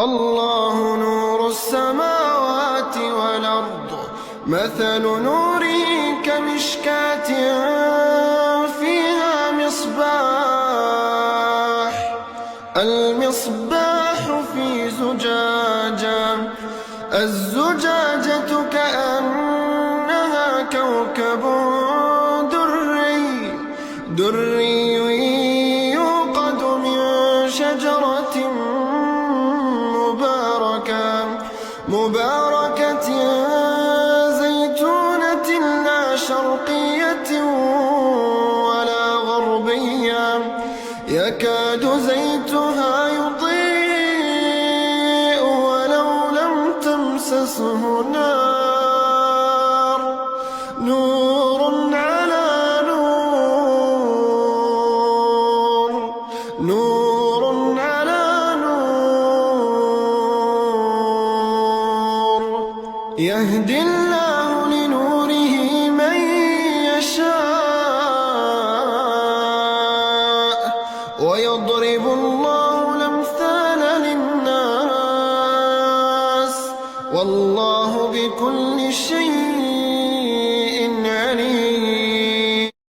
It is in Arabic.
الله نور السماوات والأرض، مثل نوره كمشكاة فيها مصباح، المصباح في زجاجة، الزجاجة كأنها كوكب دري يوقد من شجرة مباركة زيتونة لا شرقية ولا غربية، يكاد زيتها يضيء ولو لم تمسسه نار، نور على نور، نور على نور، يهدي الله لنوره من يشاء، ويضرب الله الأمثال للناس، والله بكل شيء